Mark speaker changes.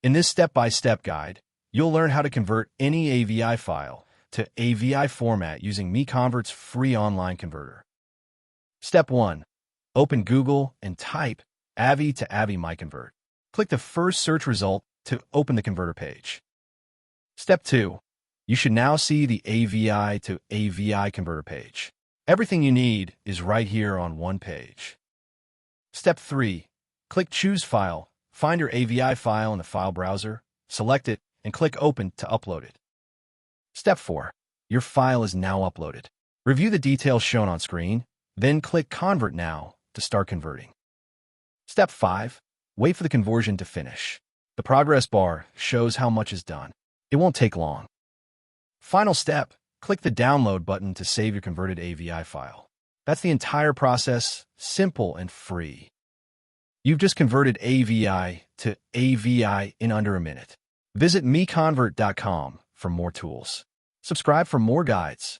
Speaker 1: In this step-by-step guide, you'll learn how to convert any AVI file to AVI format using MiConvert's free online converter. Step 1. Open Google and type AVI to AVI MiConvert. Click the first search result to open the converter page. Step 2. You should now see the AVI to AVI converter page. Everything you need is right here on one page. Step 3. Click Choose File. Find your AVI file in the file browser, select it, and click Open to upload it. Step 4. Your file is now uploaded. Review the details shown on screen, then click Convert Now to start converting. Step 5. Wait for the conversion to finish. The progress bar shows how much is done. It won't take long. Final step. Click the Download button to save your converted AVI file. That's the entire process, simple and free. You've just converted AVI to AVI in under a minute. Visit MiConvert.com for more tools. Subscribe for more guides.